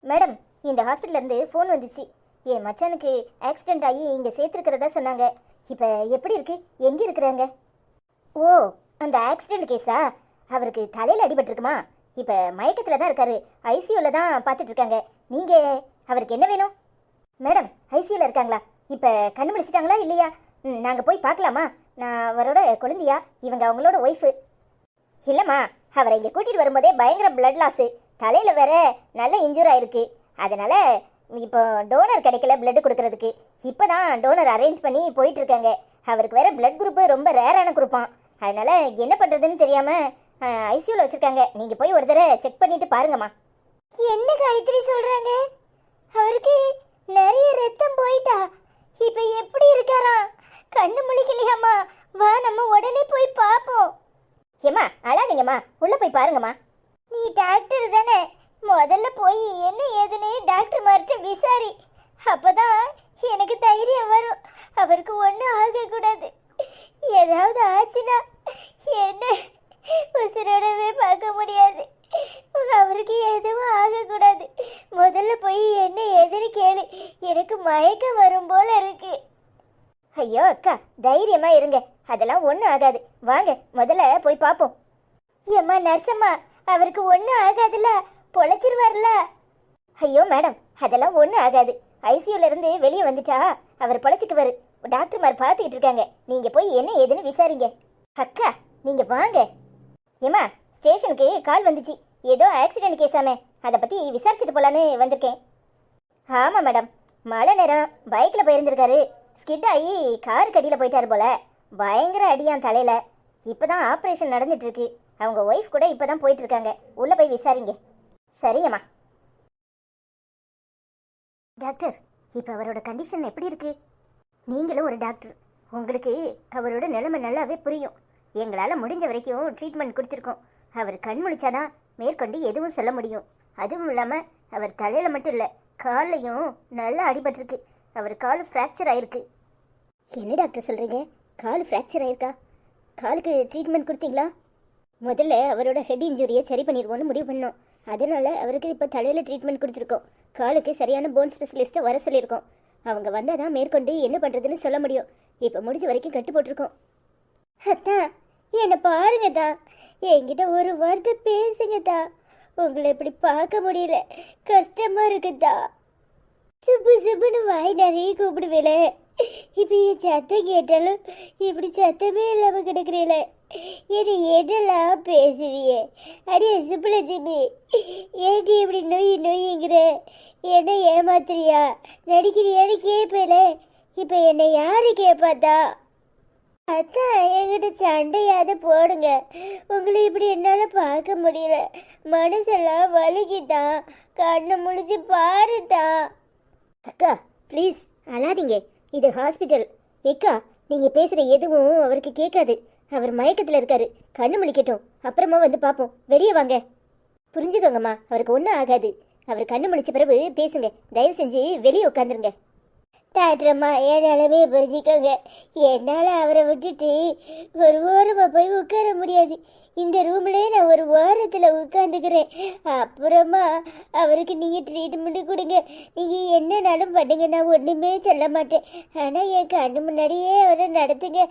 Madam, இந்த ஹாஸ்பிட்டல்ல இருந்து ஃபோன் வந்துச்சு. என் மச்சானுக்கு ஆக்சிடென்ட் ஆகி இங்கே சேர்த்துருக்கிறதா சொன்னாங்க. இப்போ எப்படி இருக்கு? எங்கே இருக்கிறாங்க? ஓ, அந்த ஆக்சிடென்ட் கேஸா? அவருக்கு தலையில் அடிபட்டிருக்குமா? இப்போ மயக்கத்தில் தான் இருக்காரு. ஐசியூவில் தான் பார்த்துட்டு இருக்காங்க. நீங்கள் அவருக்கு என்ன வேணும்? மேடம், ஐசியூவில் இருக்காங்களா? இப்போ கண்ணு முடிச்சிட்டாங்களா இல்லையா? நாங்கள் போய் பார்க்கலாமா? நான் அவரோட குழந்தையா? இவங்க அவங்களோட ஒய்ஃபு. இல்லைம்மா, அவரை இங்கே கூட்டிகிட்டு வரும்போதே பயங்கர பிளட் லாஸு. தலையில் வேற நல்ல இன்ஜூர் ஆயிருக்கு. அதனால இப்போ டோனர் கிடைக்கல பிளட் கொடுக்கறதுக்கு. இப்போ தான் டோனர் அரேஞ்ச் பண்ணி போயிட்டு இருக்காங்க. அவருக்கு வேற பிளட் குரூப்பு ரொம்ப ரேரான குரூப்பான். அதனால என்ன பண்ணுறதுன்னு தெரியாமல் ஐசியூவில் வச்சுருக்காங்க. நீங்கள் போய் ஒரு தடவை செக் பண்ணிட்டு பாருங்கம்மா. என்ன காயத்ரி சொல்கிறாங்க? அவருக்கு நிறைய ரத்தம் போயிட்டா. இப்போ எப்படி இருக்காரா? கண்ணு முழிக்கலையாம்மா? வா, நம்ம உடனே போய் பார்ப்போம். ஏம்மா, அழாதீங்கம்மா, உள்ளே போய் பாருங்கம்மா. நீ டாக்டர் தானே, முதல்ல போய் என்ன ஏதுன்னு டாக்டர் மார்ட்ட விசாரி. அப்பதான் எனக்கு தைரியம் வரும். அவருக்கு ஒன்றும் ஆகக்கூடாது. ஏதாவது ஆச்சுன்னா என்ன உசுரோடவே பார்க்க முடியாது. அவருக்கு எதுவும் ஆகக்கூடாது. முதல்ல போய் என்ன ஏதுன்னு கேளு. எனக்கு மயக்கம் வரும் போல இருக்கு. ஐயோ அக்கா, தைரியமா இருங்க. அதெல்லாம் ஒன்றும் ஆகாது. வாங்க முதல்ல போய் பார்ப்போம். ஏம்மா நர்சம்மா, அவருக்கு ஒன்றும் ஆகாதுல்ல? பொழைச்சிருவார்ல? ஐயோ மேடம், அதெல்லாம் ஒன்றும் ஆகாது. ஐசியூல இருந்து வெளியே வந்துட்டா அவர் பொழைச்சிக்குவாரு. டாக்டர்மார் பார்த்துக்கிட்டு இருக்காங்க. நீங்கள் போய் என்ன ஏதுன்னு விசாரிங்க. அக்கா, நீங்கள் வாங்க. ஏம்மா, ஸ்டேஷனுக்கு கால் வந்துச்சு. ஏதோ ஆக்சிடென்ட் கேஸாமே, அதை பற்றி விசாரிச்சுட்டு போகலான்னு வந்திருக்கேன். ஆமாம் மேடம், மழை நேரம் பைக்கில் போயிருந்திருக்காரு. ஸ்கிட் ஆகி கார் கடியில் போயிட்டாரு போல. பயங்கர அடியான் தலையில். இப்போ தான் ஆப்ரேஷன் நடந்துட்டு இருக்கு. அவங்க ஒய்ஃப் கூட இப்போ தான் போயிட்டு இருக்காங்க. உள்ளே போய் விசாரிங்க. சரிங்கம்மா. டாக்டர், இப்போ அவரோட கண்டிஷன் எப்படி இருக்கு? நீங்களும் ஒரு டாக்டர், உங்களுக்கு அவரோட நிலைமை நல்லாவே புரியும். எங்களால் முடிஞ்ச வரைக்கும் ட்ரீட்மெண்ட் கொடுத்துருக்கோம். அவர் கண் முழிச்சாதான் மேற்கொண்டு எதுவும் சொல்ல முடியும். அதுவும் இல்லாமல் அவர் தலையில் மட்டும் இல்லை, கால்லையும் நல்லா அடிபட்டிருக்கு. அவர் கால் ஃப்ராக்சர் ஆயிருக்கு. என்ன டாக்டர் சொல்கிறீங்க? கால் ஃப்ராக்சர் ஆயிருக்கா? காலுக்கு ட்ரீட்மெண்ட் கொடுத்தீங்களா? முதல்ல அவரோட ஹெட் இன்ஜுரியை சரி பண்ணிடுவோன்னு முடிவு பண்ணோம். அதனால் அவருக்கு இப்போ தலையில் ட்ரீட்மெண்ட் கொடுத்துருக்கோம். காலுக்கு சரியான போன் ஸ்பெஷலிஸ்ட்டை வர சொல்லியிருக்கோம். அவங்க வந்தால் தான் மேற்கொண்டு என்ன பண்ணுறதுன்னு சொல்ல முடியும். இப்போ முடிஞ்ச வரைக்கும் கட்டு போட்டிருக்கோம். அத்தான், என்னை பாருங்கதா, என்கிட்ட ஒரு வார்த்தை பேசுங்கதா. உங்களை இப்படி பார்க்க முடியல, கஷ்டமாக இருக்குதா. சுப்பு சுப்புன்னு வாய் நிறைய கூப்பிடுவேல. இப்போ என் சத்தம் கேட்டாலும் இப்படி சத்தமே இல்லாமல் கிடக்குறீல. என்னை என்னெல்லாம் பேசுவியே? அடியே சுப்புலட்சுமி, ஏன்டி இப்படி நொய் நொய்ங்கிற? என்ன ஏமாத்துறியா, நடிக்கிறியான்னு கேட்பேல. இப்போ என்னை யாரு கேட்பாத்தா? அதான் என்கிட்ட சண்டையாவது போடுங்க. உங்களை இப்படி என்னால் பார்க்க முடியல. மனசெல்லாம் வலிக்குதான். கண்ணை முழிச்சு பாருதான். அக்கா ப்ளீஸ் அழாதீங்க, இது ஹாஸ்பிட்டல். ஏக்கா, நீங்கள் பேசுகிற எதுவும் அவருக்கு கேட்காது. அவர் மயக்கத்தில் இருக்காரு. கண்ணு முழிக்கட்டும், அப்புறமா வந்து பார்ப்போம். வெளியே வாங்க. புரிஞ்சுக்கோங்கம்மா, அவருக்கு ஒன்றும் ஆகாது. அவர் கண்ணு முழிச்ச பிறகு பேசுங்க. தயவு செஞ்சு வெளியே உட்காந்துருங்க. டாக்டரம்மா, என் நிலமையை புரிஞ்சுக்கோங்க. என்னால் அவரை விட்டுட்டு ஒரு ஓரமாக போய் உட்கார முடியாது. இந்த ரூம்லேயே நான் ஒரு ஓரத்தில் உட்காந்துக்கிறேன். அப்புறமா அவருக்கு நீங்கள் ட்ரீட்மெண்ட்டு கொடுங்க. நீங்கள் என்னன்னாலும் பண்ணுங்க, நான் ஒன்றுமே சொல்ல மாட்டேன். ஆனால் என் கண்ணு முன்னாடியே அவரை நடத்துங்க.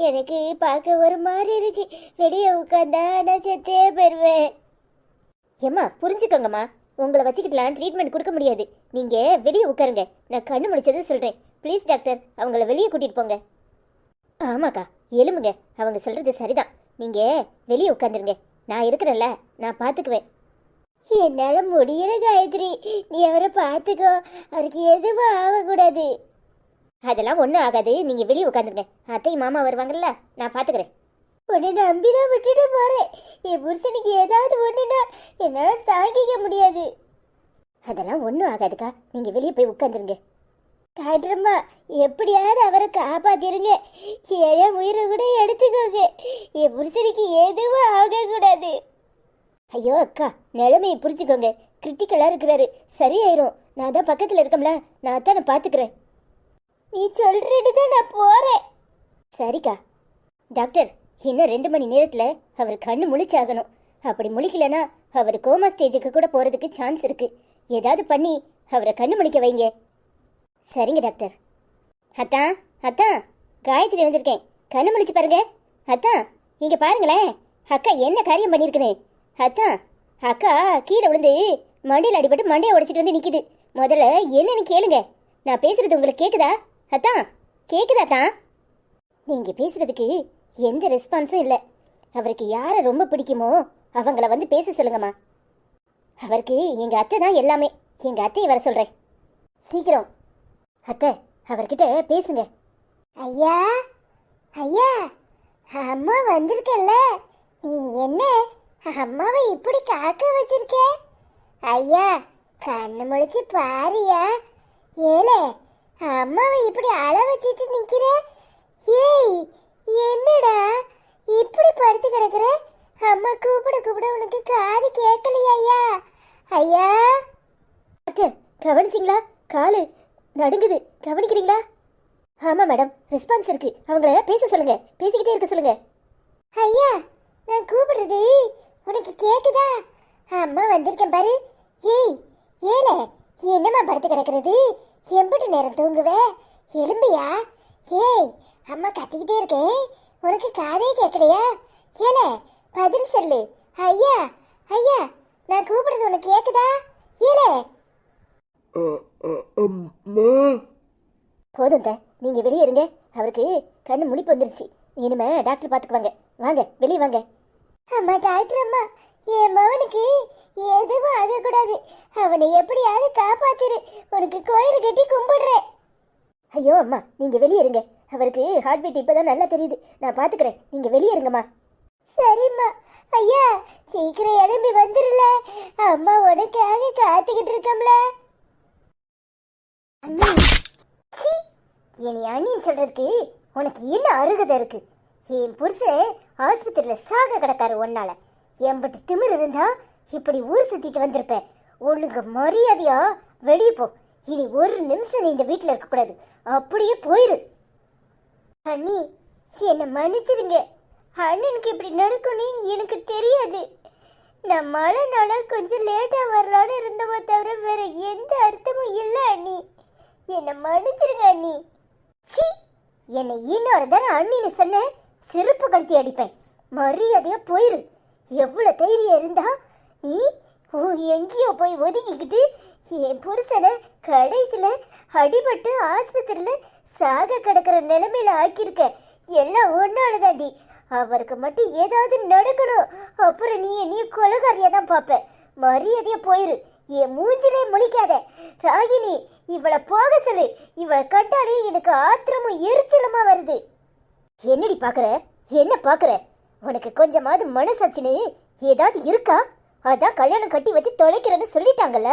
எனக்கு பார்க்க ஒரு மாதிரி இருக்கு. வெளியே உட்காந்தா நான் செத்தே போயிடுவேன். ஏம்மா புரிஞ்சுக்கோங்கம்மா, உங்களை வச்சுக்கிட்டலாம் ட்ரீட்மெண்ட் கொடுக்க முடியாது. நீங்கள் வெளியே உட்காருங்க. நான் கண்ணு முடிச்சது சொல்கிறேன். ப்ளீஸ் டாக்டர், அவங்கள வெளியே கூட்டிகிட்டு போங்க. ஆமாக்கா, எலும்புங்க. அவங்க சொல்கிறது சரிதான். நீங்கள் வெளியே உட்காந்துருங்க. நான் இருக்கிறேன்ல, நான் பார்த்துக்குவேன். என்னால் முடியல காயத்ரி, நீ அவரை பார்த்துக்கோ. அவருக்கு எதுவும் ஆகக்கூடாது. அதெல்லாம் ஒன்றும் ஆகாது. நீங்கள் வெளியே உட்காந்துருங்க. அத்தை மாமா வருவாங்கல்ல, நான் பார்த்துக்கிறேன். உன்னை நம்பிதான் விட்டுட்டு போகிறேன். என் புருஷனுக்கு ஏதாவது ஒன்றுனா என்னால் தாங்கிக்க முடியாது. அதெல்லாம் ஒன்றும் ஆகாதுக்கா, நீங்கள் வெளியே போய் உட்காந்துருங்க. டாக்டரம்மா, எப்படியாவது அவரை காப்பாத்திருங்க. என் உயிரை கூட எடுத்துக்கோங்க. என் புருஷனுக்கு எதுவும் ஆகக்கூடாது. ஐயோ அக்கா, நிலைமையை புரிஞ்சுக்கோங்க. கிரிட்டிக்கலாக இருக்கிறாரு. சரியாயிரும். நான் தான் பக்கத்தில் இருக்கோம்ல, நான் தான் பார்த்துக்கிறேன். நீ சொல்லிட்டு தான் நான் போகிறேன். சரிக்கா. டாக்டர், இன்னும் 2 மணி நேரத்தில் அவர் கண்ணு முழிச்சாகணும். அப்படி முழிக்கலன்னா அவர் கோமா ஸ்டேஜுக்கு கூட போகிறதுக்கு சான்ஸ் இருக்குது. ஏதாவது பண்ணி அவரை கண்ணு முடிக்க வைங்க. சரிங்க டாக்டர். அத்தான் அத்தான், காயத்ரி வந்திருக்கேன், கண்ணு முடிச்சு பாருங்க. அத்தான் இங்க பாருங்களேன், அக்கா என்ன காரியம் பண்ணியிருக்குன்னு. அத்தான் அக்கா கீழே விழுந்து மண்டையில் அடிபட்டு மண்டையை உடைச்சிட்டு வந்து நிற்கிது. முதல்ல என்னன்னு கேளுங்க. நான் பேசுறது உங்களுக்கு கேட்குதா? அத்தான் கேட்குதா? தான் நீங்கள் பேசுறதுக்கு எந்த ரெஸ்பான்ஸும் இல்லை. அவருக்கு யாரை ரொம்ப பிடிக்குமோ அவங்கள வந்து பேச சொல்லுங்கம்மா. அவருக்கு எங்கள் அத்தை தான் எல்லாமே. எங்கள் அத்தையை வர சொல்கிறேன் சீக்கிரம். அத்தை அவர்கிட்ட பேசுங்க. ஐயா ஐயா, அம்மா வந்திருக்கல்ல, நீ என்ன அம்மாவை இப்படி காக்க வச்சிருக்க? ஐயா கண்ணு முடிச்சு பாரியா. ஏலே அம்மாவை இப்படி அழ வச்சிட்டு நிக்கிற? ஏய் என்னடா இப்படி படுத்து கிடக்குற? அம்மா கூப்பிட கூப்பிட உனக்கு காது கேட்கலையா? ஐயா ஐயா. அத்தை கவனிச்சிங்களா? காலு நடுங்குது, கவனிக்கிறீங்களா? ஆமாம் மேடம், ரெஸ்பான்ஸ் இருக்கு. அவங்கள பேச சொல்லுங்க, பேசிக்கிட்டே இருக்க சொல்லுங்க. ஐயா நான் கூப்பிடுறது உனக்கு கேக்குதா? அம்மா வந்திருக்கேன் பாரு. ஏய் ஏலே என்னம்மா படுத்து கிடக்கிறது? எம்பிட்டு நேரம் தூங்குவே? எலும்பியா? ஏய் அம்மா கத்திக்கிட்டே இருக்கேன், உனக்கு காதே கேட்கலையா? ஏலே பதில் சொல்லு. ஐயா ஐயா நான் கூப்பிடுறது உனக்கு கேக்குதா? ஏலே போதும் தான், நீங்க வெளியே இருங்க. அவருக்கு கண்ணு முழிப்பு வந்துருச்சு. இனிமே டாக்டர் பார்த்துக்குவாங்க. வாங்க வெளியே வாங்க. அம்மா டாக்டர் அம்மா, என் மகனுக்கு எதுவும் ஆகக்கூடாது. அவனை எப்படியாவது காப்பாத்திரு. உனக்கு கோயில் கட்டி கும்பிடுறேன். ஐயோ அம்மா நீங்க வெளியே இருங்க. அவருக்கு ஹார்ட் பீட் இப்பதான் நல்லா தெரியுது. நான் பாத்துக்கிறேன், நீங்க வெளியே இருங்கம்மா. சரிம்மா. ஐயா சீக்கிரம் எழும்பி வந்துருல, அம்மா உனக்காக காத்துக்கிட்டு இருக்கோம்ல. என்னை அண்ணின்னு சொல்றதுக்கு உனக்கு என்ன அருகதை இருக்கு? என் புருஷன் ஆஸ்பத்திரியில் சாக கிடக்காரு ஒன்னால. எம்பிட்டு திமிர் இருந்தா இப்படி ஊர் சுத்திட்டு வந்திருப்பேன். ஒழுங்கு மரியாதையா வெளியே போ. இனி ஒரு நிமிஷம் நீ இந்த வீட்டில் இருக்கக்கூடாது. அப்படியே போயிரு. அண்ணி என்னை மன்னிச்சிருங்க. அண்ணனுக்கு இப்படி நடக்கும்னு எனக்கு தெரியாது. நான் மழை நாள கொஞ்சம் லேட்டாக வரலான்னு இருந்தவோ தவிர வேற எந்த அர்த்தமும் இல்லை அண்ணி. என்னை மன்னிச்சிருங்க அண்ணி. சி என்னை இன்னொரு தரம் அண்ணின்னு சொன்ன சிறப்பு கழிச்சி அடிப்பேன். மரியாதையா போயிரு. எவ்வளவு தைரியம் இருந்தா நீ எங்கேயோ போய் ஒதுக்கிக்கிட்டு என் புருஷனை கடைசியில அடிபட்டு ஆஸ்பத்திரியில சாக கிடக்கிற நிலைமையில ஆக்கியிருக்க. எல்லாம் ஒன்னாலதாண்டி. அவருக்கு மட்டும் ஏதாவது நடக்கணும், அப்புறம் நீ கொலகாரியா தான் பார்ப்ப. மரியாதையா போயிரு. என் மூஞ்சிலே முழிக்காத. ராகினி இவளை போக சொல்லு. இவளை கண்டாலே எனக்கு ஆத்திரமும் எரிச்சலுமா வருது. என்னடி பாக்குற? என்ன பாக்குற? உனக்கு கொஞ்சமாவது மனசாட்சின்னு ஏதாவது இருக்கா? அதான் கல்யாணம் கட்டி வச்சு தொலைக்கிறேன்னு சொல்லிட்டாங்கல்ல.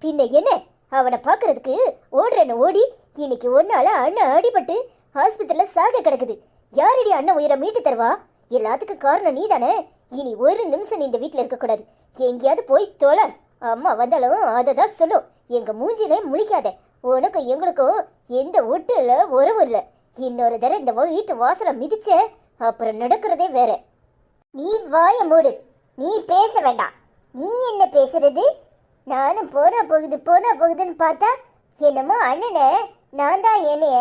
பின்ன என்ன? அவனை பாக்குறதுக்கு ஓடுறேன்னு ஓடி இன்னைக்கு ஒன்னால அண்ணன் அடிபட்டு ஆஸ்பத்திரியில சாக கிடக்குது. யாரடி அண்ணன் உயிரை மீட்டு தருவா? எல்லாத்துக்கும் காரணம் நீ தானே. இனி ஒரு நிமிஷம் நீ இந்த வீட்டுல இருக்கக்கூடாது. எங்கேயாவது போய் தொலை. அம்மா வந்தாலும் அதை தான் சொல்லும். எங்க மூஞ்சிலே முழிக்காத. உனக்கும் எங்களுக்கும் எந்த ஒட்டு இல்லை, உறவு இல்லை. இன்னொரு தடவை இந்த வீட்டு வாசலை மிதிச்ச அப்புறம் நடக்கிறதே வேற. நீ வாய மூடு. நீ பேச வேண்டாம். நீ என்ன பேசுறது? நானும் போனா போகுதுன்னு பார்த்தா என்னமோ அண்ணனை நான் தான் என்னைய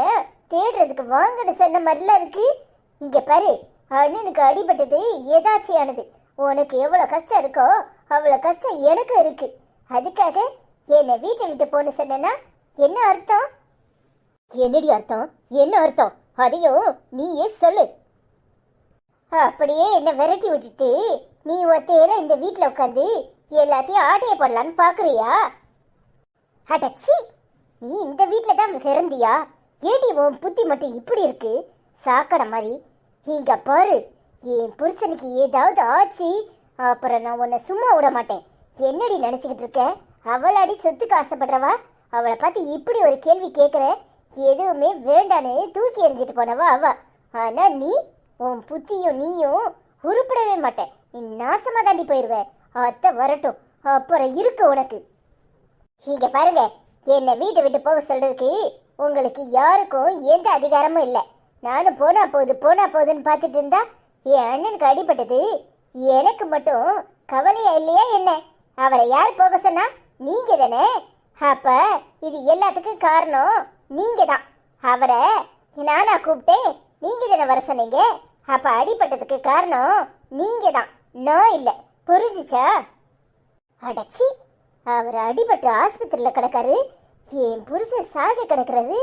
தேடுறதுக்கு வாங்கன்னு சொன்ன மாதிரிலாம் இருக்கு. இங்க பாரு, அண்ணனுக்கு அடிபட்டது ஏதாச்சியானது. உனக்கு எவ்வளோ கஷ்டம் இருக்கோ அவ்வளோ கஷ்டம் எனக்கு இருக்கு. அதுக்காக என்னை வீட்டை விட்டு போன்னு சொன்னா என்ன அர்த்தம்? என்னடி அர்த்தம்? என்ன அர்த்தம்? அதையும் நீயே சொல்லு. அப்படியே என்னை விரட்டி விட்டுட்டு நீ ஒத்தையில இந்த வீட்டில் உட்காந்து எல்லாத்தையும் ஆட்டைய போடலான்னு பார்க்குறியா? அடச்சி, நீ இந்த வீட்டில் தான் பிறந்தியா? ஏடி உன் புத்தி மட்டும் இப்படி இருக்கு சாக்கடை மாதிரி? இங்க பாரு, என் புருஷனுக்கு ஏதாவது ஆச்சு அப்புறம் நான் உன்னை சும்மா விட மாட்டேன். என்னடி நினச்சிக்கிட்டு இருக்க? அவளாடி சொத்துக்கு ஆசைப்படுறவா? அவளை பார்த்து இப்படி ஒரு கேள்வி கேட்குற? எதுவுமே வேண்டான்னு தூக்கி எறிஞ்சிட்டு போனவா அவ. ஆனா நீ உன் புத்தியும் நீயும் உருப்படவே மாட்டேன். நீ நாசமா தாண்டி போயிடுவ. அத்தை வரட்டும், அப்புறம் இருக்கு உனக்கு. இங்க பாருங்க, என்னை வீட்டை விட்டு போக சொல்றதுக்கு உங்களுக்கு யாருக்கும் எந்த அதிகாரமும் இல்லை. நானும் போனா போகுதுன்னு பார்த்துட்டு இருந்தா என் அண்ணனுக்கு அடிபட்டது எனக்கு மட்டும் கவலையா இல்லையா என்ன? அவரை யார் போக சொன்னா? நீங்க தானே? அப்ப இது எல்லாத்துக்கும் காரணம் நீங்க தான். அவரை நானா கூப்பிட்டேன், நீங்க தானே வர சொன்னீங்க. அப்ப அடிபட்டதுக்கு காரணம் நீங்க தான், நான் இல்லை. புரிஞ்சுச்சா? அடச்சி, அவர் அடிபட்டு ஆஸ்பத்திரியில் கிடக்காரு, என் புருஷன் சாக கிடக்குறாரு.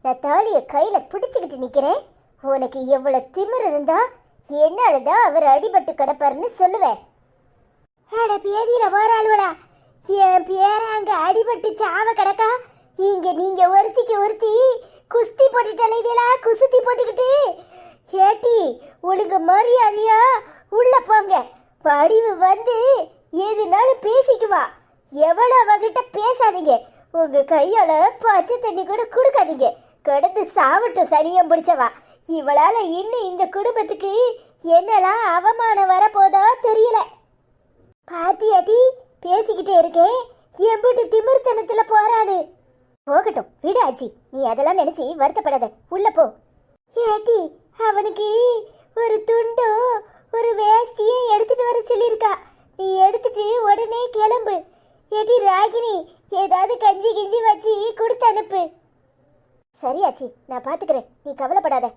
நான் தாலியை கையில பிடிச்சுக்கிட்டு நிக்கிறேன். உனக்கு எவ்வளவு திமிர் இருந்தா என்னாலதான் அவர் அடிபட்டு கிடப்பாருன்னு சொல்லுவேன். அட பேதியில போறாளுவலா, என் பேர அங்க அடிபட்டு சாவ கிடக்கா. இங்க நீங்க ஒருத்திக்கு ஒருத்தி குஸ்தி போட்டுட்டாலேதா, குஸ்தி போட்டுக்கிட்டு. ஏட்டி, ஒழுங்கு மரியாதையா உள்ள போங்க. வடிவு வந்து எதுனாலும் பேசிக்குவா. எவ்வளவு அவகிட்ட பேசாதீங்க. உங்க கையால பச்சை தண்ணி கூட கொடுக்காதீங்க. கடந்து சாவட்டும் சனியம் பிடிச்சவா. இவளால இன்னும் இந்த குடும்பத்துக்கு என்னெல்லாம் அவமானம் வரப்போதோ தெரியல. பாத்தியாட்டி, பேசிக்கிட்டே இருக்கேன், எப்படி திமிர்த்தனத்துல போறானு. போகட்டும் விடு ஆச்சி, நீ அதெல்லாம் நினைச்சு வருத்தப்படாத. உள்ள போ. ஏட்டி, அவனுக்கு ஒரு துண்டும் ஒரு வேஷ்டியும் எடுத்துட்டு வர சொல்லியிருக்கா. நீ எடுத்துட்டு உடனே கிளம்பு. ஏட்டி ராகினி, ஏதாவது கஞ்சி கிஞ்சி வச்சு கொடுத்து அனுப்பு. சரியாச்சி, நான் பாத்துக்கிறேன், நீ கவலைப்படாத.